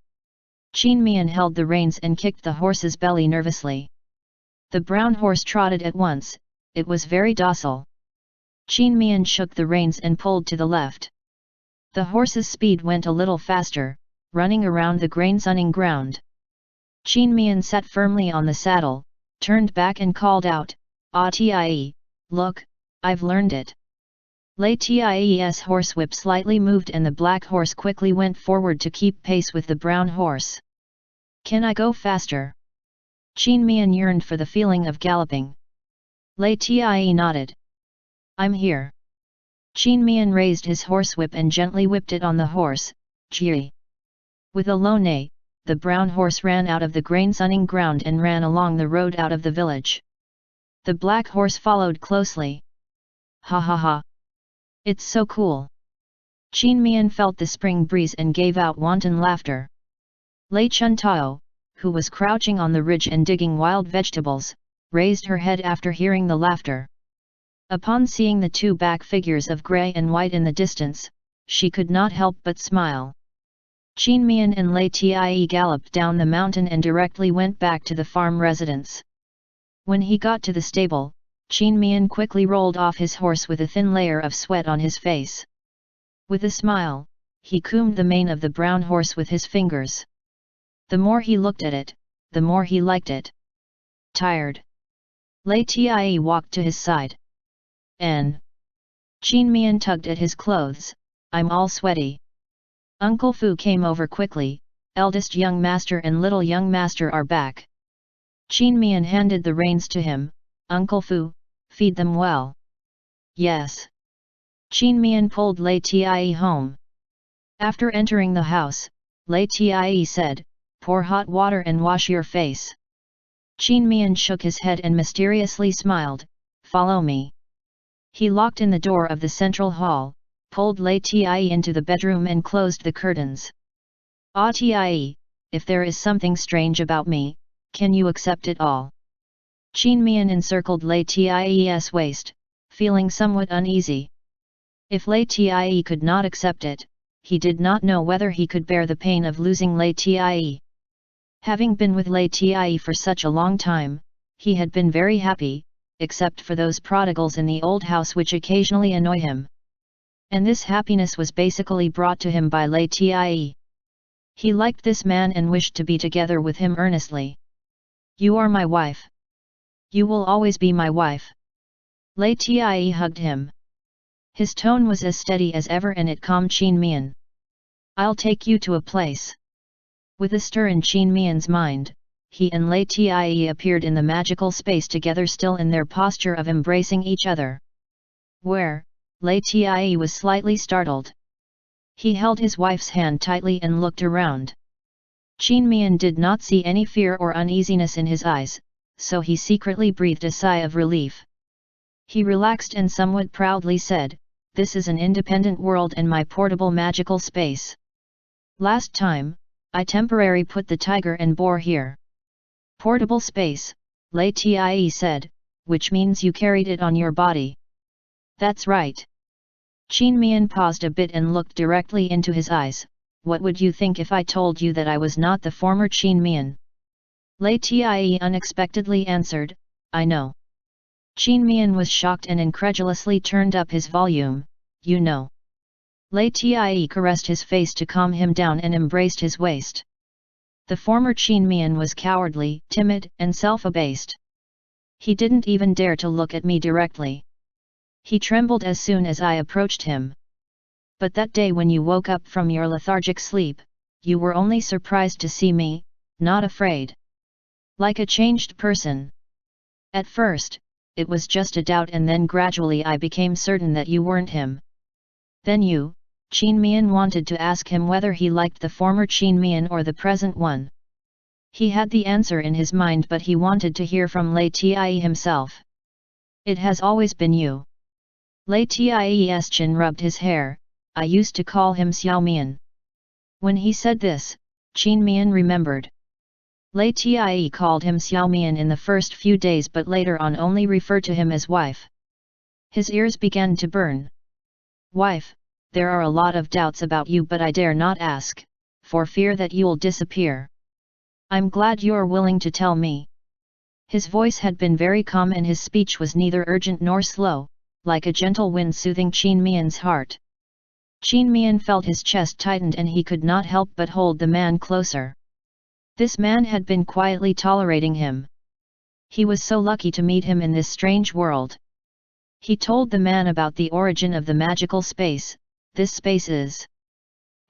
Qin Mian held the reins and kicked the horse's belly nervously. The brown horse trotted at once, it was very docile. Qin Mian shook the reins and pulled to the left. The horse's speed went a little faster, running around the grain-sunning ground. Qin Mian sat firmly on the saddle, turned back and called out, "Ah Tie, look, I've learned it." Lei Tie's horsewhip slightly moved and the black horse quickly went forward to keep pace with the brown horse. "Can I go faster?" Qin Mian yearned for the feeling of galloping. Lei Tie nodded. "I'm here." Qin Mian raised his horsewhip and gently whipped it on the horse, "Ji." With a low neigh, the brown horse ran out of the grain-sunning ground and ran along the road out of the village. The black horse followed closely. "Ha ha ha! It's so cool!" Qin Mian felt the spring breeze and gave out wanton laughter. Lei Chuntao, who was crouching on the ridge and digging wild vegetables, raised her head after hearing the laughter. Upon seeing the two back figures of grey and white in the distance, she could not help but smile. Qin Mian and Lei Tie galloped down the mountain and directly went back to the farm residence. When he got to the stable, Qin Mian quickly rolled off his horse with a thin layer of sweat on his face. With a smile, he combed the mane of the brown horse with his fingers. The more he looked at it, the more he liked it. "Tired?" Lei Tie walked to his side. "N." Qin Mian tugged at his clothes, "I'm all sweaty." Uncle Fu came over quickly, "Eldest young master and little young master are back." Qin Mian handed the reins to him, "Uncle Fu, feed them well." "Yes." Qin Mian pulled Lei Tie home. After entering the house, Lei Tie said, "Pour hot water and wash your face." Qin Mian shook his head and mysteriously smiled, "Follow me." He locked in the door of the central hall, pulled Lei Tie into the bedroom and closed the curtains. "Ah Tie, if there is something strange about me, can you accept it all?" Qin Mian encircled Lei Tie's waist, feeling somewhat uneasy. If Lei Tie could not accept it, he did not know whether he could bear the pain of losing Lei Tie. Having been with Lei Tie for such a long time, he had been very happy, except for those prodigals in the old house which occasionally annoy him. And this happiness was basically brought to him by Lei Tie. He liked this man and wished to be together with him earnestly. "You are my wife. You will always be my wife." Lei Tie hugged him. His tone was as steady as ever and it calmed Qin Mian. "I'll take you to a place." With a stir in Qin Mian's mind, he and Lei Tie appeared in the magical space together, still in their posture of embracing each other. "Where?" Lei Tie was slightly startled. He held his wife's hand tightly and looked around. Qin Mian did not see any fear or uneasiness in his eyes, so he secretly breathed a sigh of relief. He relaxed and somewhat proudly said, "This is an independent world and my portable magical space. Last time, I temporarily put the tiger and boar here." "Portable space," Lei Tie said, "which means you carried it on your body." "That's right." Qin Mian paused a bit and looked directly into his eyes. "What would you think if I told you that I was not the former Qin Mian?" Lei Tie unexpectedly answered, "I know." Qin Mian was shocked and incredulously turned up his volume, "You know?" Lei Tie caressed his face to calm him down and embraced his waist. The former Qin Mian was cowardly, timid, and self-abased. He didn't even dare to look at me directly. He trembled as soon as I approached him. But that day when you woke up from your lethargic sleep, you were only surprised to see me, not afraid. Like a changed person. At first, it was just a doubt and then gradually I became certain that you weren't him." Then you, Qin Mian wanted to ask him whether he liked the former Qin Mian or the present one. He had the answer in his mind but he wanted to hear from Lei Tie himself. "It has always been you." Lei Tie's chin rubbed his hair, "I used to call him Xiao Mian." When he said this, Qin Mian remembered. Lei Tie called him Xiao Mian in the first few days but later on only referred to him as wife. His ears began to burn. "Wife, there are a lot of doubts about you but I dare not ask, for fear that you'll disappear. I'm glad you're willing to tell me." His voice had been very calm and his speech was neither urgent nor slow, like a gentle wind soothing Qin Mian's heart. Qin Mian felt his chest tightened and he could not help but hold the man closer. This man had been quietly tolerating him. He was so lucky to meet him in this strange world. He told the man about the origin of the magical space. "This space is... *******.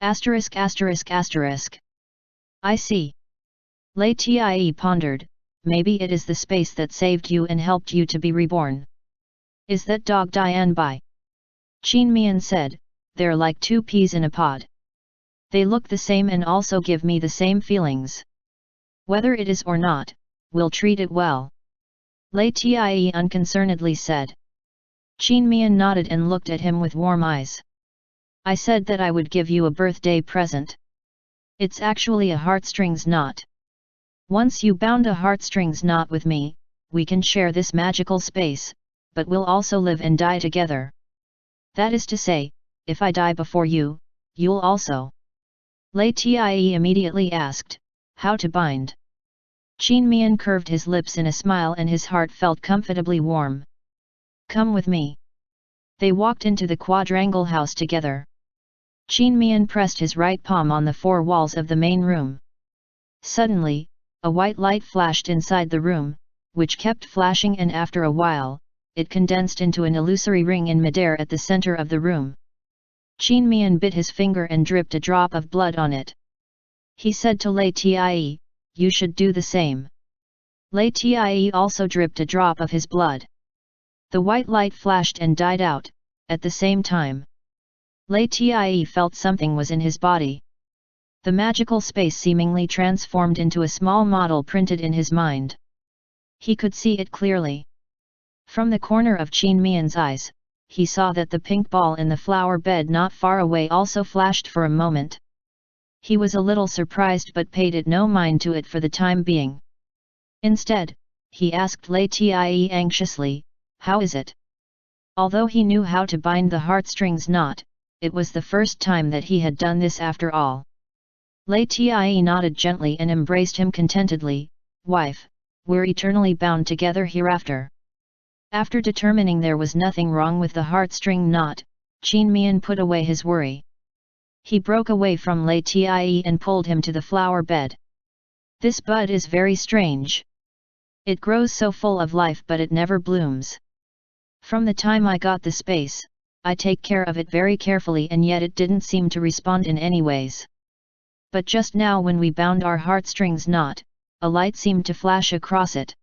I see." Lei Tie pondered, "Maybe it is the space that saved you and helped you to be reborn." "Is that dog Dian Bai?" Qin Mian said, "They're like two peas in a pod. They look the same and also give me the same feelings. Whether it is or not, we'll treat it well." Lei Tie unconcernedly said. Qin Mian nodded and looked at him with warm eyes. "I said that I would give you a birthday present. It's actually a heartstrings knot. Once you bound a heartstrings knot with me, we can share this magical space, but we'll also live and die together. That is to say, if I die before you, you'll also." Lei Tie immediately asked, "How to bind?" Qin Mian curved his lips in a smile and his heart felt comfortably warm. "Come with me." They walked into the quadrangle house together. Qin Mian pressed his right palm on the four walls of the main room. Suddenly, a white light flashed inside the room, which kept flashing and after a while, it condensed into an illusory ring in midair at the center of the room. Qin Mian bit his finger and dripped a drop of blood on it. He said to Lei Tie, "You should do the same." Lei Tie also dripped a drop of his blood. The white light flashed and died out, at the same time. LIAN felt something was in his body. The magical space seemingly transformed into a small model printed in his mind. He could see it clearly. From the corner of Qin Mian's eyes, he saw that the pink ball in the flower bed not far away also flashed for a moment. He was a little surprised but paid it no mind to it for the time being. Instead, he asked LIAN anxiously, "How is it?" Although he knew how to bind the heartstrings knot, it was the first time that he had done this after all. LIAN nodded gently and embraced him contentedly, "Wife, we're eternally bound together hereafter." After determining there was nothing wrong with the heartstring knot, Qin Mian put away his worry. He broke away from LIAN and pulled him to the flower bed. "This bud is very strange. It grows so full of life but it never blooms. From the time I got the space, I take care of it very carefully and yet it didn't seem to respond in any ways. But just now when we bound our heartstrings knot, a light seemed to flash across it.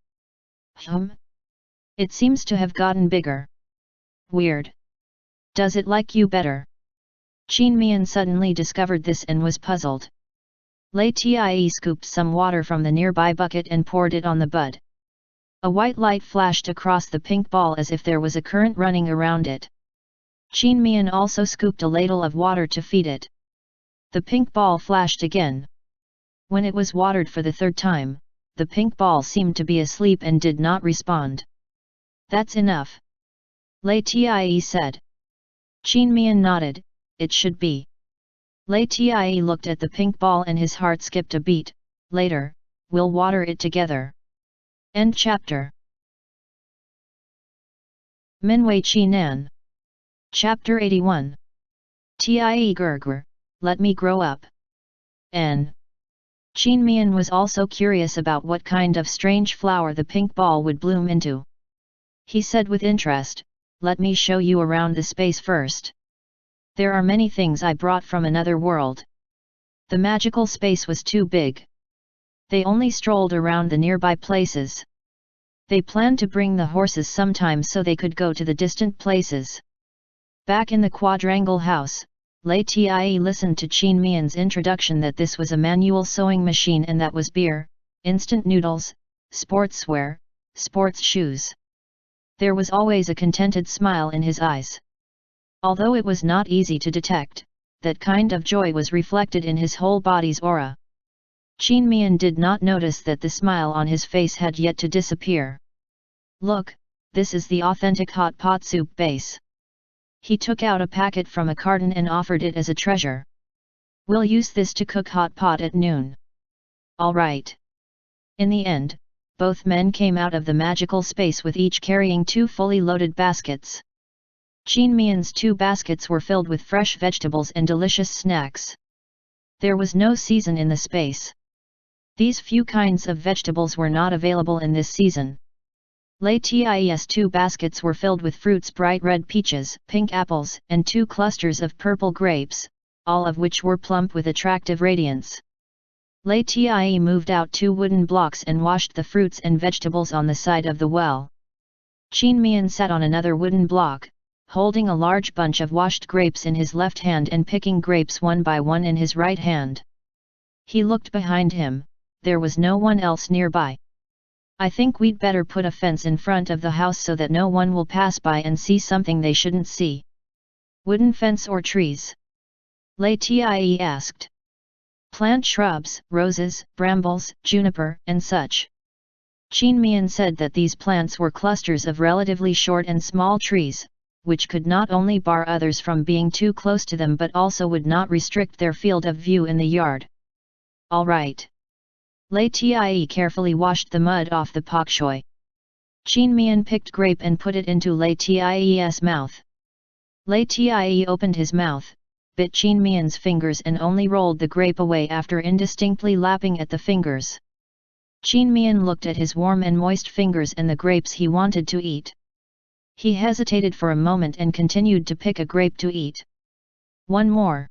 It seems to have gotten bigger. Weird. Does it like you better?" Qin Mian suddenly discovered this and was puzzled. LIAN scooped some water from the nearby bucket and poured it on the bud. A white light flashed across the pink ball as if there was a current running around it. Qin Mian also scooped a ladle of water to feed it. The pink ball flashed again. When it was watered for the third time, the pink ball seemed to be asleep and did not respond. "That's enough," LIAN said. Qin Mian nodded, "It should be." LIAN looked at the pink ball and his heart skipped a beat. "Later, we'll water it together." End chapter. Minwei Qinan. Chapter 81. Tie Gerger, let me grow up. N. Qin Mian was also curious about what kind of strange flower the pink ball would bloom into. He said with interest, "Let me show you around the space first. There are many things I brought from another world." The magical space was too big. They only strolled around the nearby places. They planned to bring the horses sometime so they could go to the distant places. Back in the quadrangle house, LIAN listened to Qin Mian's introduction that this was a manual sewing machine and that was beer, instant noodles, sportswear, sports shoes. There was always a contented smile in his eyes. Although it was not easy to detect, that kind of joy was reflected in his whole body's aura. Qin Mian did not notice that the smile on his face had yet to disappear. "Look, this is the authentic hot pot soup base." He took out a packet from a carton and offered it as a treasure. "We'll use this to cook hot pot at noon." "All right." In the end, both men came out of the magical space with each carrying 2 fully loaded baskets. Qin Mian's 2 baskets were filled with fresh vegetables and delicious snacks. There was no season in the space. These few kinds of vegetables were not available in this season. LIAN's 2 baskets were filled with fruits: bright red peaches, pink apples, and 2 clusters of purple grapes, all of which were plump with attractive radiance. LIAN moved out 2 wooden blocks and washed the fruits and vegetables on the side of the well. Qin Mian sat on another wooden block, holding a large bunch of washed grapes in his left hand and picking grapes one by one in his right hand. He looked behind him, there was no one else nearby. "I think we'd better put a fence in front of the house so that no one will pass by and see something they shouldn't see." "Wooden fence or trees?" LIAN asked. "Plant shrubs, roses, brambles, juniper, and such." Qin Mian said that these plants were clusters of relatively short and small trees, which could not only bar others from being too close to them but also would not restrict their field of view in the yard. "All right." LIAN carefully washed the mud off the pak choi. Qin Mian picked grape and put it into LIAN's mouth. LIAN opened his mouth, bit Qin Mian's fingers and only rolled the grape away after indistinctly lapping at the fingers. Qin Mian looked at his warm and moist fingers and the grapes he wanted to eat. He hesitated for a moment and continued to pick a grape to eat. "One more."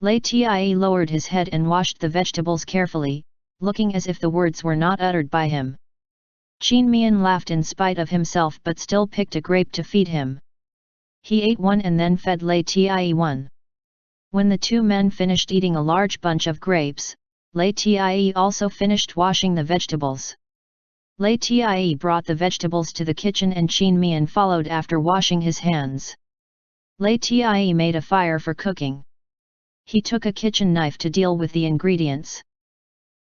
LIAN lowered his head and washed the vegetables carefully, looking as if the words were not uttered by him. Qin Mian laughed in spite of himself but still picked a grape to feed him. He ate one and then fed LIAN one. When the two men finished eating a large bunch of grapes, LIAN also finished washing the vegetables. LIAN brought the vegetables to the kitchen and Mian followed after washing his hands. LIAN made a fire for cooking. He took a kitchen knife to deal with the ingredients.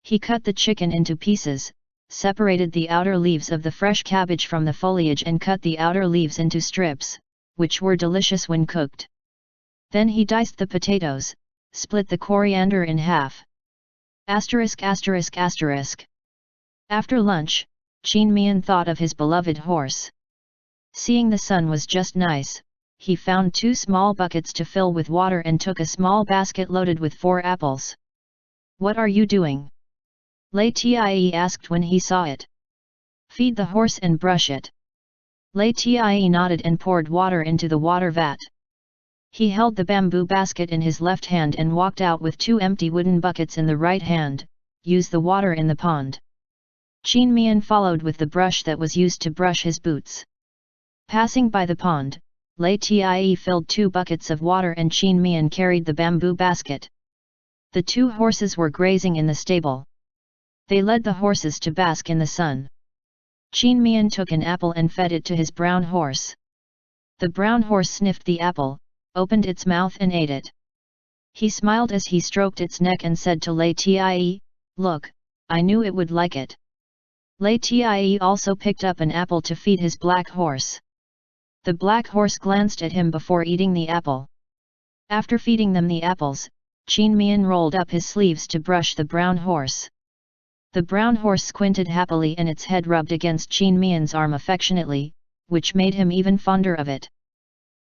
He cut the chicken into pieces, separated the outer leaves of the fresh cabbage from the foliage and cut the outer leaves into strips, which were delicious when cooked. Then he diced the potatoes, split the coriander in half. After lunch, Mian thought of his beloved horse. Seeing the sun was just nice, he found 2 small buckets to fill with water and took a small basket loaded with 4 apples. "What are you doing?" LIAN asked when he saw it. "Feed the horse and brush it." LIAN nodded and poured water into the water vat. He held the bamboo basket in his left hand and walked out with 2 empty wooden buckets in the right hand, use the water in the pond. Mian followed with the brush that was used to brush his boots. Passing by the pond, LIAN filled 2 buckets of water and Mian carried the bamboo basket. The 2 horses were grazing in the stable. They led the horses to bask in the sun. Mian took an apple and fed it to his brown horse. The brown horse sniffed the apple, opened its mouth and ate it. He smiled as he stroked its neck and said to LIAN, "Look, I knew it would like it." LIAN also picked up an apple to feed his black horse. The black horse glanced at him before eating the apple. After feeding them the apples, Mian rolled up his sleeves to brush the brown horse. The brown horse squinted happily and its head rubbed against Mian's arm affectionately, which made him even fonder of it.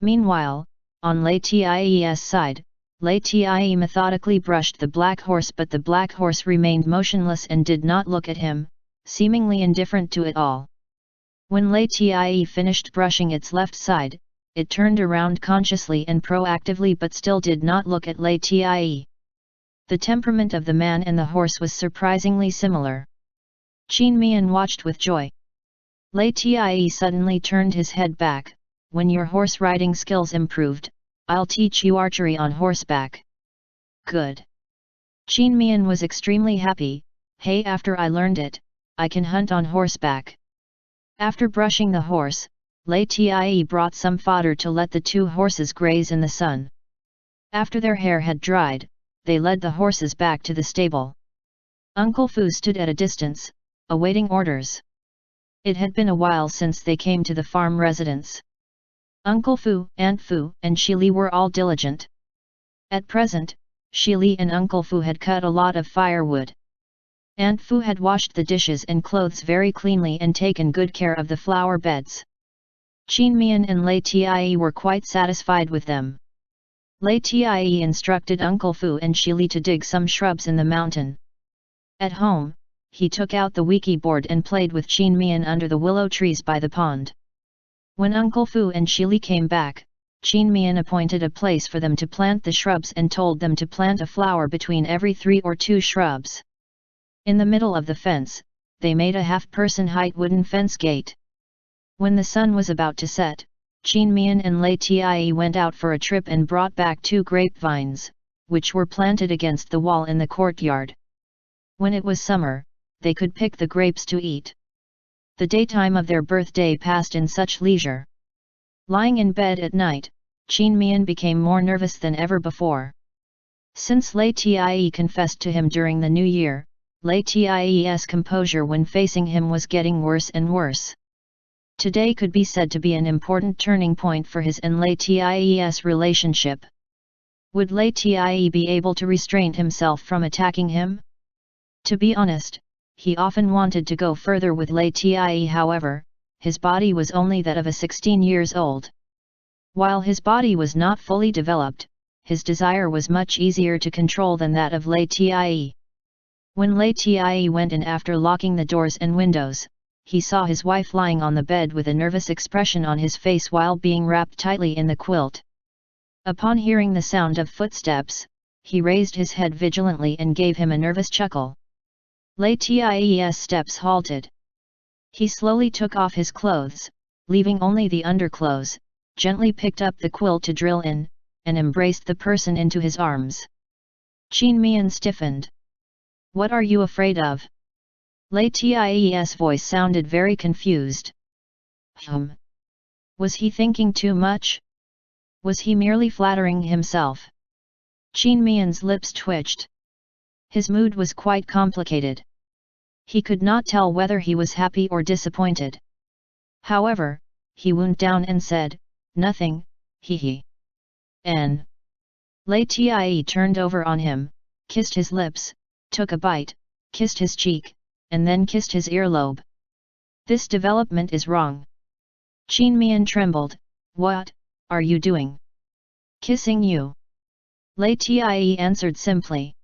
Meanwhile, on LIAN's side, LIAN methodically brushed the black horse, but the black horse remained motionless and did not look at him, seemingly indifferent to it all. When LIAN finished brushing its left side, it turned around consciously and proactively but still did not look at LIAN. The temperament of the man and the horse was surprisingly similar. Mian watched with joy. LIAN suddenly turned his head back. "When your horse riding skills improved, I'll teach you archery on horseback." "Good." Mian was extremely happy. "Hey, after I learned it, I can hunt on horseback." After brushing the horse, LIAN brought some fodder to let the 2 horses graze in the sun. After their hair had dried, they led the horses back to the stable. Uncle Fu stood at a distance, awaiting orders. It had been a while since they came to the farm residence. Uncle Fu, Aunt Fu, and Shili were all diligent. At present, Shili and Uncle Fu had cut a lot of firewood. Aunt Fu had washed the dishes and clothes very cleanly and taken good care of the flower beds. Mian and LIAN were quite satisfied with them. LIAN instructed Uncle Fu and Shili to dig some shrubs in the mountain. At home, he took out the Ouija board and played with Mian under the willow trees by the pond. When Uncle Fu and Shili came back, Mian appointed a place for them to plant the shrubs and told them to plant a flower between every 3 or 2 shrubs. In the middle of the fence, they made a half-person height wooden fence gate. When the sun was about to set, Mian and LIAN went out for a trip and brought back 2 grapevines, which were planted against the wall in the courtyard. When it was summer, they could pick the grapes to eat. The daytime of their birthday passed in such leisure. Lying in bed at night, Mian became more nervous than ever before. Since LIAN confessed to him during the new year, LIAN's composure when facing him was getting worse and worse. Today could be said to be an important turning point for his and LIAN's relationship. Would LIAN be able to restrain himself from attacking him? To be honest, he often wanted to go further with LIAN. However, his body was only that of a 16 years old. While his body was not fully developed, his desire was much easier to control than that of LIAN. When LIAN went in after locking the doors and windows, he saw his wife lying on the bed with a nervous expression on his face while being wrapped tightly in the quilt. Upon hearing the sound of footsteps, he raised his head vigilantly and gave him a nervous chuckle. LIAN's steps halted. He slowly took off his clothes, leaving only the underclothes, gently picked up the quill to drill in, and embraced the person into his arms. Qin Mian stiffened. "What are you afraid of?" Lei Tie's voice sounded very confused. Was he thinking too much? Was he merely flattering himself? Qin Mian's lips twitched. His mood was quite complicated. He could not tell whether he was happy or disappointed. However, he wound down and said, "Nothing, he. N." Lei Tie turned over on him, kissed his lips, took a bite, kissed his cheek, and then kissed his earlobe. "This development is wrong." Qin Mian trembled. "What are you doing?" "Kissing you." Lei Tie answered simply.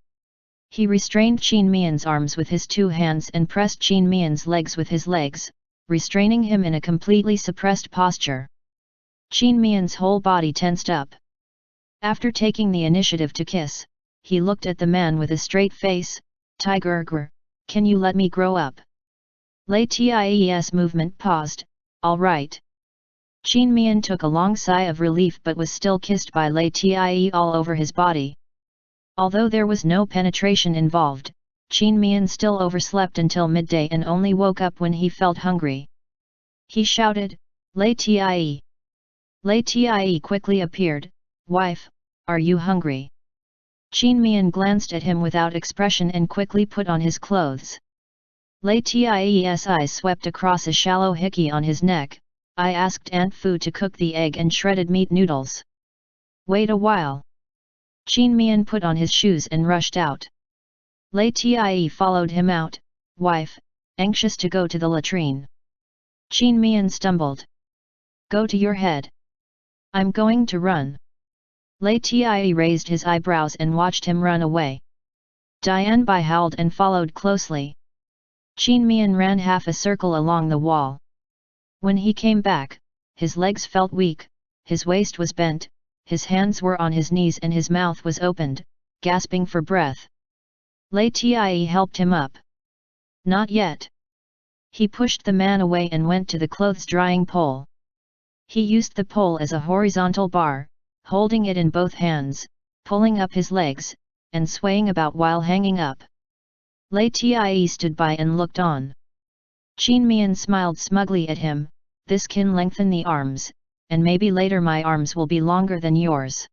He restrained Qin Mian's arms with his two hands and pressed Qin Mian's legs with his legs, restraining him in a completely suppressed posture. Qin Mian's whole body tensed up. After taking the initiative to kiss, he looked at the man with a straight face. "Tiger, can you let me grow up?" Lei Tie's movement paused. "All right." Qin Mian took a long sigh of relief but was still kissed by Lei Tie all over his body. Although there was no penetration involved, Qin Mian still overslept until midday and only woke up when he felt hungry. He shouted, "Lei Tie!" Lei Tie quickly appeared. "Wife, are you hungry?" Qin Mian glanced at him without expression and quickly put on his clothes. Lei Tie's eyes swept across a shallow hickey on his neck. "I asked Aunt Fu to cook the egg and shredded meat noodles." "Wait a while." Qin Mian put on his shoes and rushed out. Lei Tie followed him out. "Wife, anxious to go to the latrine." Qin Mian stumbled. "Go to your head. I'm going to run." Lei Tie raised his eyebrows and watched him run away. Dian Bai howled and followed closely. Qin Mian ran half a circle along the wall. When he came back, his legs felt weak, his waist was bent, his hands were on his knees and his mouth was opened, gasping for breath. Lei Tie helped him up. "Not yet." He pushed the man away and went to the clothes drying pole. He used the pole as a horizontal bar, holding it in both hands, pulling up his legs, and swaying about while hanging up. Lei Tie stood by and looked on. Qin Mian smiled smugly at him. "This can lengthen the arms, and maybe later my arms will be longer than yours."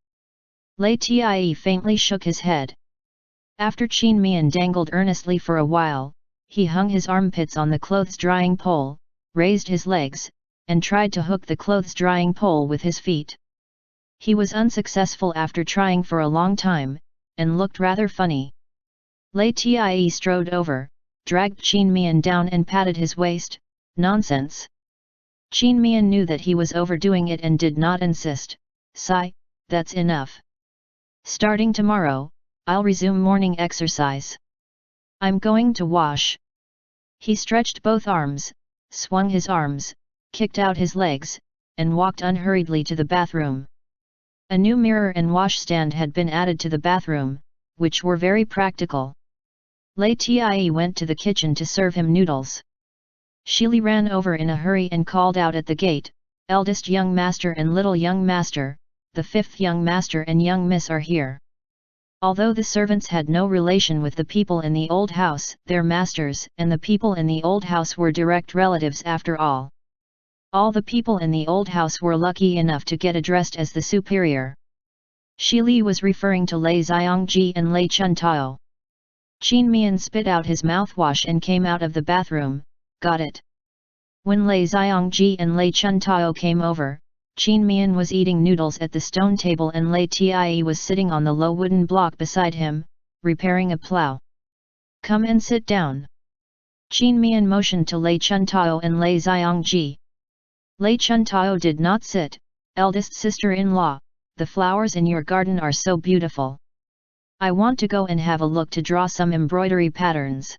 Lei Tie faintly shook his head. After Qin Mian dangled earnestly for a while, he hung his armpits on the clothes drying pole, raised his legs, and tried to hook the clothes drying pole with his feet. He was unsuccessful after trying for a long time, and looked rather funny. Lei Tie strode over, dragged Qin Mian down and patted his waist. "Nonsense." Qin Mian knew that he was overdoing it and did not insist. "Sigh, that's enough. Starting tomorrow, I'll resume morning exercise. I'm going to wash." He stretched both arms, swung his arms, kicked out his legs, and walked unhurriedly to the bathroom. A new mirror and washstand had been added to the bathroom, which were very practical. Lei Tie went to the kitchen to serve him noodles. Shili ran over in a hurry and called out at the gate, "Eldest young master and little young master, the fifth young master and young miss are here." Although the servants had no relation with the people in the old house, their masters and the people in the old house were direct relatives after all. All the people in the old house were lucky enough to get addressed as the superior. Shili was referring to Lei Xiangji and Lei Chuntao. Qin Mian spit out his mouthwash and came out of the bathroom. "Got it." When Lei Xiangji and Lei Chuntao came over, Qin Mian was eating noodles at the stone table and Lei Tie was sitting on the low wooden block beside him, repairing a plough. "Come and sit down." Qin Mian motioned to Lei Chuntao and Lei Xiangji. Lei Chuntao did not sit. "Eldest sister-in-law, the flowers in your garden are so beautiful. I want to go and have a look to draw some embroidery patterns."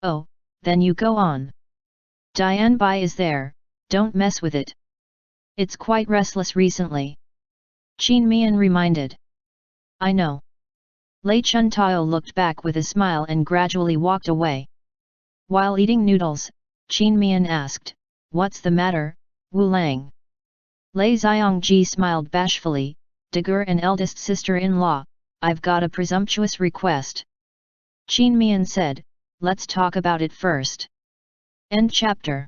"Oh, then you go on. Dian Bai is there, don't mess with it. It's quite restless recently." Qin Mian reminded. "I know." Lei Chuntao looked back with a smile and gradually walked away. While eating noodles, Qin Mian asked, "What's the matter, Wu Lang?" Lei Xiongji smiled bashfully, Dagur and eldest sister-in-law, I've got a presumptuous request. Qin Mian said, let's talk about it first. End chapter.